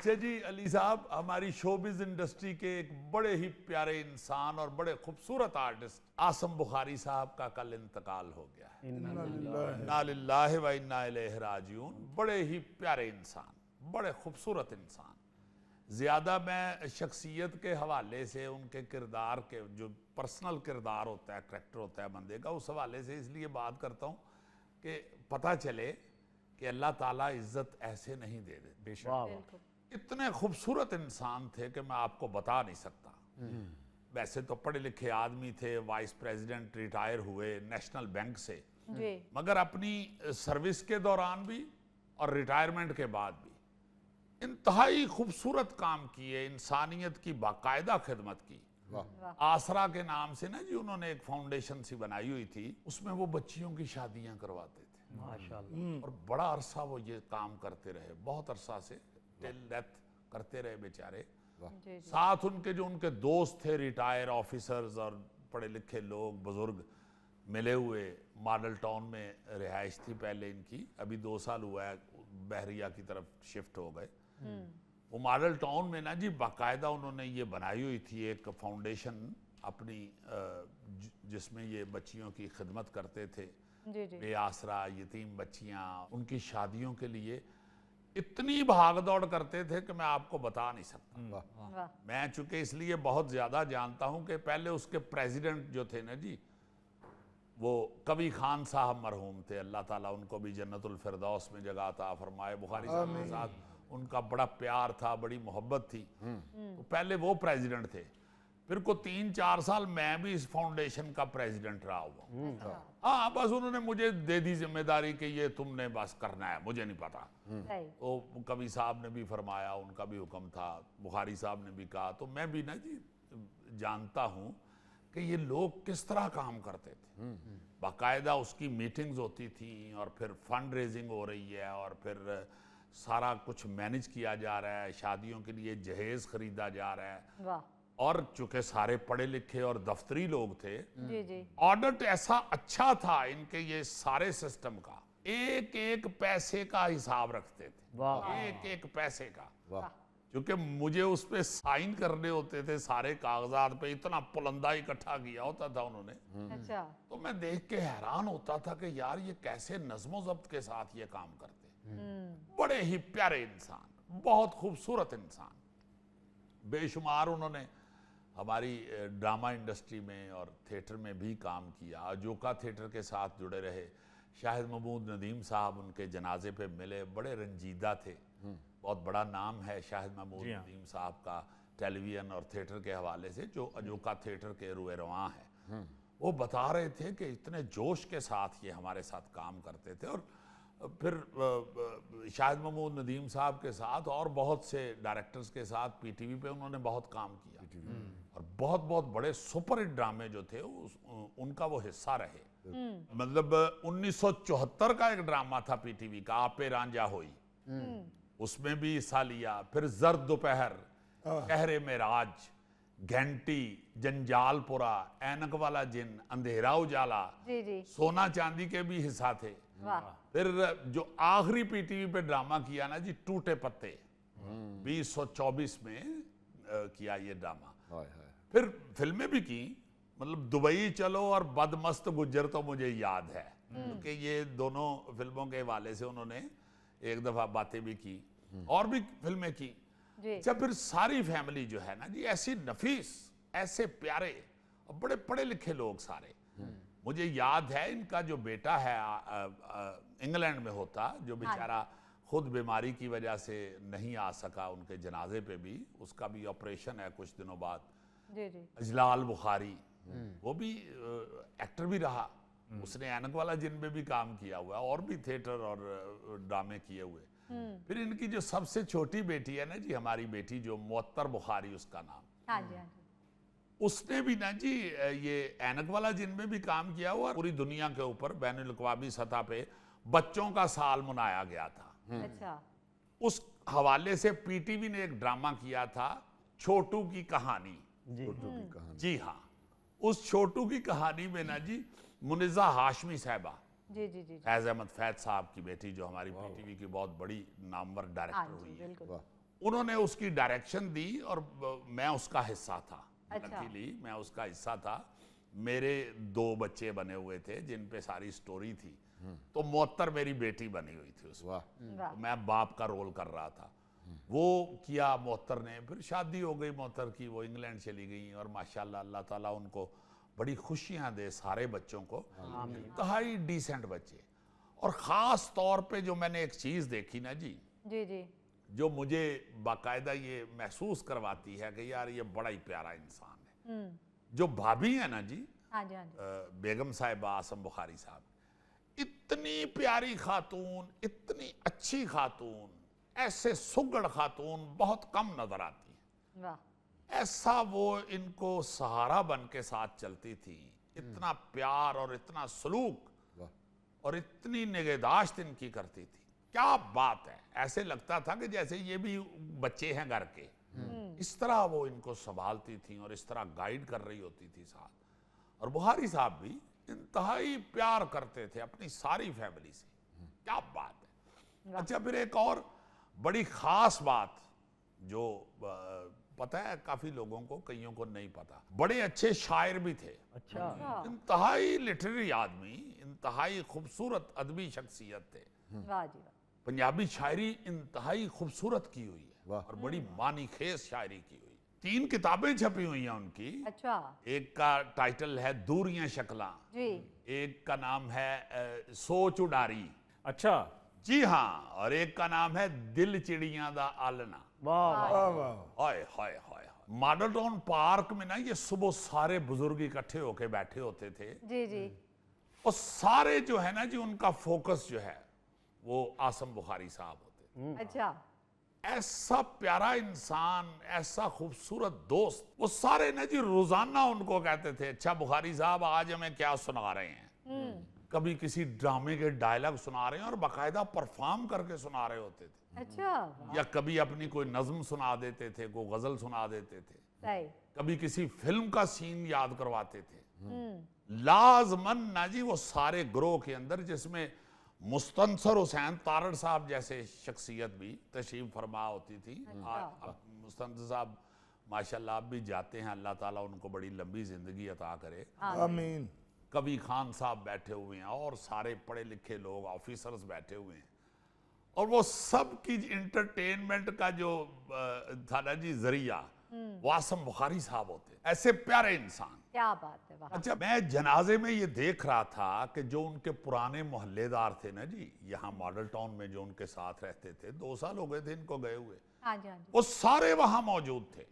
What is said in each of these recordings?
अच्छा जी, अली साहब, हमारी शोबिज इंडस्ट्री के एक बड़े ही प्यारे इंसान और बड़े खूबसूरत आर्टिस्ट आसम बुखारी साहब का कल इंतकाल हो गया है। इन्ना लिल्लाहि व इन्ना इलैहि राजिऊन। बड़े ही प्यारे इंसान, बड़े खूबसूरत इंसान। ज़्यादा मैं शख्सियत के हवाले से, उनके किरदार के जो पर्सनल किरदार होता है, करैक्टर होता है बंदे का, उस हवाले से इसलिए बात करता हूँ कि पता चले कि अल्लाह ताला इज्जत ऐसे नहीं दे दे। बेशक इतने खूबसूरत इंसान थे कि मैं आपको बता नहीं सकता। वैसे तो पढ़े लिखे आदमी थे, वाइस प्रेसिडेंट, रिटायर हुए नेशनल बैंक से, मगर अपनी सर्विस के दौरान भी और रिटायरमेंट के बाद भी इंतहाई खूबसूरत काम किए, इंसानियत की बाकायदा खिदमत की। आसरा के नाम से ना जी उन्होंने एक फाउंडेशन सी बनाई हुई थी, उसमें वो बच्चियों की शादियां करवाते थे माशाल्लाह। और बड़ा अरसा वो ये काम करते रहे, बहुत अरसा से टिल डेथ करते रहे बेचारे। साथ उनके जो उनके दोस्त थे, रिटायर ऑफिसर्स और पढ़े लिखे लोग, बुजुर्ग मिले हुए। मॉडल टाउन में रिहाइश थी पहले इनकी, अभी 2 साल हुआ है बहरिया की तरफ शिफ्ट हो गए। वो मॉडल टाउन में ना जी बाकायदा उन्होंने ये बनाई हुई थी एक फाउंडेशन अपनी, जिसमें ये बच्चियों की खिदमत करते थे। बेआसरा यतीम बच्चियां, उनकी शादियों के लिए इतनी भाग दौड़ करते थे कि मैं आपको बता नहीं सकता। मैं चूंकि इसलिए बहुत ज्यादा जानता हूं कि पहले उसके प्रेसिडेंट जो थे ना जी, वो कवि खान साहब मरहूम थे, अल्लाह ताला उनको भी जन्नतुल फिरदौस में जगह अता फरमाए। बुखारी साहब के साथ उनका बड़ा प्यार था, बड़ी मोहब्बत थी। तो पहले वो प्रेसिडेंट थे, फिर को 3-4 साल मैं भी इस फाउंडेशन का प्रेसिडेंट रहा हुआ। हाँ, बस उन्होंने मुझे दे दी जिम्मेदारी कि ये तुमने बस करना है, मुझे नहीं पता। तो कवि साहब ने भी फरमाया, उनका भी हुक्म था, बुखारी साहब ने भी कहा, तो मैं भी ना जी जानता हूँ कि ये लोग किस तरह काम करते थे। बाकायदा उसकी मीटिंग्स होती थी और फिर फंड रेजिंग हो रही है और फिर सारा कुछ मैनेज किया जा रहा है, शादियों के लिए जहेज खरीदा जा रहा है। और चूंकि सारे पढ़े लिखे और दफ्तरी लोग थे, ऑडिट ऐसा अच्छा था इनके ये सारे सिस्टम का, एक एक पैसे का हिसाब रखते थे, एक एक पैसे का। क्योंकि मुझे उस पर साइन करने होते थे सारे कागजात पे, इतना पुलंदा इकट्ठा किया होता था उन्होंने। अच्छा। तो मैं देख के हैरान होता था कि यार ये कैसे नज़्मो ज़ब्त के साथ ये काम करते। बड़े ही प्यारे इंसान, बहुत खूबसूरत इंसान। बेशुमार उन्होंने हमारी ड्रामा इंडस्ट्री में और थिएटर में भी काम किया। अजोका थिएटर के साथ जुड़े रहे। शाहिद महमूद नदीम साहब उनके जनाजे पे मिले, बड़े रंजीदा थे। बहुत बड़ा नाम है शाहिद महमूद नदीम साहब का टेलीविजन और थिएटर के हवाले से, जो अजोका थिएटर के रुए रवां है। वो बता रहे थे कि इतने जोश के साथ ये हमारे साथ काम करते थे। और फिर शाहिद महमूद नदीम साहब के साथ और बहुत से डायरेक्टर्स के साथ पीटीवी पे उन्होंने बहुत काम किया और बहुत बहुत बड़े सुपर हिट ड्रामे जो थे उनका वो हिस्सा रहे। मतलब 1974 का एक ड्रामा था पीटीवी का, आपे रांझा होई, उसमें भी हिस्सा लिया। फिर जर्द दोपहर, कहरे मेराज, घंटी, जंजालपुरा, ऐनक वाला जिन, अंधेरा उजाला, सोना चांदी के भी हिस्सा थे। फिर जो आखिरी पीटीवी पे ड्रामा किया ना जी, टूटे पत्ते, 2024 में किया ये ड्रामा। फिर फिल्में भी की, मतलब दुबई चलो और बदमस्त गुज्जर तो मुझे याद है, क्योंकि ये दोनों फिल्मों के हवाले से उन्होंने एक दफा बातें भी की और भी फिल्में की। जब फिर सारी फैमिली जो है ना जी, ऐसी नफीस, ऐसे प्यारे और बड़े पढ़े लिखे लोग सारे। मुझे याद है इनका जो बेटा है इंग्लैंड में होता, जो बेचारा खुद बीमारी की वजह से नहीं आ सका उनके जनाजे पे भी, उसका भी ऑपरेशन है कुछ दिनों बाद। अजलाल बुखारी, वो भी एक्टर भी रहा, उसने ऐनक वाला जिन में भी काम किया हुआ और भी थिएटर और ड्रामे किए हुए। फिर इनकी जो सबसे छोटी बेटी है ना जी, हमारी बेटी जो मुअत्तर बुखारी उसका नाम, उसने भी ना जी ये ऐनक वाला जिन में भी काम किया हुआ। पूरी दुनिया के ऊपर बैनुल अक़वामी सतह पे बच्चों का साल मनाया गया था। अच्छा। उस हवाले से पीटीवी ने एक ड्रामा किया था, छोटू की कहानी। छोटू की कहानी, जी हाँ। उस छोटू की कहानी में ना जी मुनिज़ा हाशमी साहबा, फैज़ अहमद फैज़ साहब की बेटी, जो हमारी पीटीवी की बहुत बड़ी नामवर डायरेक्टर हुई है, उन्होंने उसकी डायरेक्शन दी और मैं उसका हिस्सा था। अच्छा। लकीली मैं उसका हिस्सा था। मेरे 2 बच्चे बने हुए थे जिन पे सारी स्टोरी थी। तो मोहत्तर मेरी बेटी बनी हुई थी उसमें। वाह। मैं बाप का रोल कर रहा था। वो किया मोहत्तर ने, फिर शादी हो गई मोहत्तर की, वो इंग्लैंड चली गई और माशाल्लाह अल्लाह ताला उनको बड़ी खुशियां दे सारे बच्चों को, इंतहाई डिसेंट बच्चे। और ख़ास तौर पे जो मैंने एक चीज़ देखी ना जी, जी जी। जो मुझे बाकायदा ये महसूस करवाती है कि यार ये बड़ा ही प्यारा इंसान है। जो भाभी है ना जी, हाँ जी हाँ जी। बेगम साहिबा आसम बुखारी साहब, इतनी प्यारी खातून, इतनी अच्छी खातून, ऐसे सुगड़ खातून बहुत कम नजर आती है। वाह। ऐसा वो इनको सहारा बन के साथ चलती थी, इतना प्यार और इतना सलूक और इतनी निगहदाश्त इनकी करती थी। क्या बात है, ऐसे लगता था कि जैसे ये भी बच्चे हैं घर के। इस तरह वो इनको संभालती थी और इस तरह गाइड कर रही होती थी साथ। और बुखारी साहब भी इंतहाई प्यार करते थे अपनी सारी फैमिली से। क्या बात है। अच्छा, फिर एक और बड़ी खास बात जो पता है काफी लोगों को, कईयों को नहीं पता, बड़े अच्छे शायर भी थे। अच्छा। इंतहाई लिटरेरी आदमी, इंतहाई खूबसूरत अदबी शख्सियत थे। वाह जी वाह। पंजाबी शायरी इंतहाई खूबसूरत की हुई है और बड़ी मानी खेज शायरी की हुई। 3 किताबें छपी हुई हैं उनकी। अच्छा। एक का टाइटल है दूरियां शक्लां, जी। एक का नाम है सोच उडारी, अच्छा। जी हाँ, और एक का नाम है दिल चिड़ियां दा आलना। वाह वाह। हाय हाय हाय। मॉडल टाउन पार्क में ना ये सुबह सारे बुजुर्ग इकट्ठे होके बैठे होते थे जी जी। और सारे जो है ना जी उनका फोकस जो है वो आसम बुखारी साहब होते। अच्छा। ऐसा प्यारा इंसान, ऐसा खूबसूरत दोस्त, वो सारे ना जी रोजाना उनको कहते थे, अच्छा बुखारी साहब आज हमें क्या सुना रहे हैं। कभी किसी ड्रामे के डायलॉग सुना रहे हैं और बाकायदा परफॉर्म करके सुना रहे होते थे। अच्छा। या कभी अपनी कोई नज्म सुना देते थे, कोई गजल सुना देते थे, सही। कभी किसी फिल्म का सीन याद करवाते थे। लाजमन ना जी वो सारे ग्रोह के अंदर, जिसमें मुस्तनसर हुसैन तारड़ साहब जैसे शख्सियत भी तशरीफ फरमा होती थी। मुस्तनसर साहब माशाल्लाह आप भी जाते हैं, अल्लाह ताला उनको बड़ी लंबी जिंदगी अता करे, आमीन। कभी खान साहब बैठे हुए हैं और सारे पढ़े लिखे लोग ऑफिसर्स बैठे हुए हैं। और वो सब की इंटरटेनमेंट का जो था ना जी जरिया, वो आसम बुखारी साहब होते। ऐसे प्यारे इंसान। क्या बात है। वाह। अच्छा, मैं जनाजे में ये देख रहा था कि जो उनके पुराने मोहल्लेदार थे ना जी, यहाँ मॉडल टाउन में जो उनके साथ रहते थे, 2 साल हो गए थे इनको गए हुए, हाँ जी हाँ जी। वो सारे वहां मौजूद थे।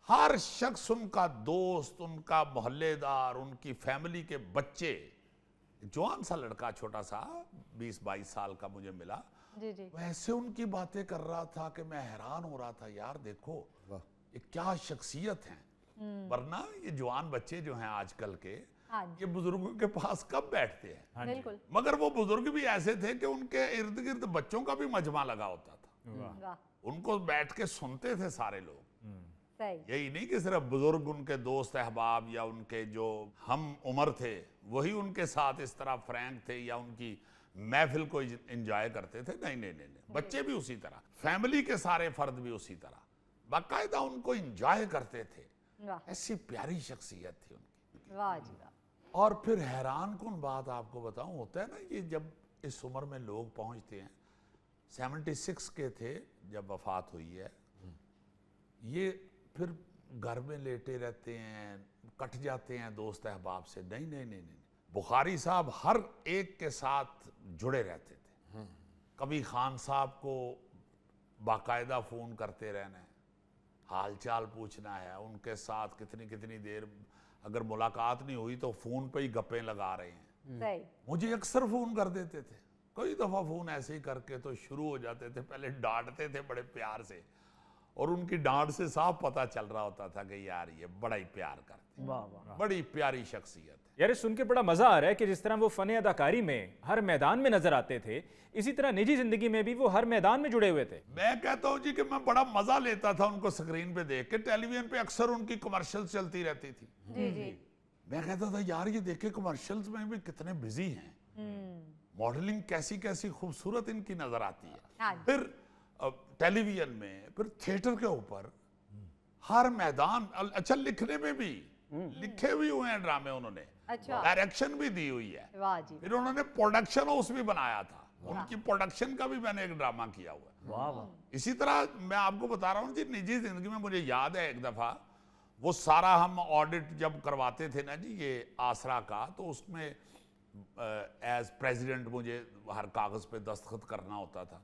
हर शख्स उनका दोस्त, उनका मोहल्लेदार, उनकी फैमिली के बच्चे। जवान सा लड़का छोटा सा 20-22 साल का मुझे मिला, जी जी। वैसे उनकी बातें कर रहा था कि मैं हैरान हो रहा था, यार देखो ये क्या शख्सियत हैं। वरना ये जवान बच्चे जो हैं आजकल के, हाँ जी। ये बुजुर्गों के पास कब बैठते हैं। बिल्कुल। मगर वो बुजुर्ग भी ऐसे थे कि उनके इर्द गिर्द बच्चों का भी मजमा लगा होता था। वाह। उनको बैठ के सुनते थे सारे लोग। सही। यही नहीं कि सिर्फ बुजुर्ग उनके दोस्त अहबाब या उनके जो हम उम्र थे वही उनके साथ इस तरह फ्रैंक थे या उनकी महफिल को एंजॉय करते थे। नहीं नहीं नहीं नहीं, बच्चे भी उसी तरह, फैमिली के सारे फर्द भी उसी तरह बाकायदा उनको एंजॉय करते थे। वाह। ऐसी प्यारी शख्सियत थी उनकी। वाह जी वाह। और फिर हैरान कौन बात आपको बताऊं, होता है ना ये जब इस उम्र में लोग पहुंचते हैं, 76 के थे जब वफात हुई है, ये फिर घर में लेटे रहते हैं, कट जाते हैं दोस्त अहबाब से। नहीं नहीं नहीं नहीं, बुखारी साहब हर एक के साथ जुड़े रहते थे। कभी खान साहब को बाकायदा फ़ोन करते रहना है, हाल चाल पूछना है, उनके साथ कितनी कितनी देर, अगर मुलाकात नहीं हुई तो फ़ोन पे ही गप्पे लगा रहे हैं। सही। मुझे अक्सर फ़ोन कर देते थे, कई दफ़ा फ़ोन ऐसे ही करके तो शुरू हो जाते थे, पहले डांटते थे बड़े प्यार से, और उनकी डांट से साफ पता चल रहा होता था कि यार ये बड़ा ही प्यार करते, वाह वाह। बड़ी प्यारी शख्सियत है। यार ये सुन के बड़ा मजा आ रहा है कि जिस तरह वो फन अदाकारी में हर मैदान में नजर आते थे, इसी तरह निजी जिंदगी में भी वो हर मैदान में जुड़े हुए थे। मैं कहता हूँ जी कि मैं बड़ा मजा लेता था उनको स्क्रीन पे देख के। टेलीविजन पे अक्सर उनकी कमर्शियल चलती रहती थी। जी जी। मैं कहता था यार ये देखे कमर्शियल्स में भी कितने बिजी हैं, मॉडलिंग कैसी कैसी खूबसूरत इनकी नजर आती है। हाँ जी। फिर टेलीविजन में, फिर थिएटर के ऊपर, हर मैदान। अच्छा, लिखने में भी लिखे भी हुए हैं ड्रामे उन्होंने, अच्छा। डायरेक्शन भी दी हुई है, वाह जी। फिर उन्होंने प्रोडक्शन हाउस भी बनाया था, उनकी प्रोडक्शन का भी मैंने एक ड्रामा किया हुआ है। वाह वाह। इसी तरह मैं आपको बता रहा हूँ जी, निजी जिंदगी में मुझे याद है एक दफा वो सारा हम ऑडिट जब करवाते थे ना जी ये आसरा का, तो उसमें एज प्रेसिडेंट मुझे हर कागज पे दस्तखत करना होता था।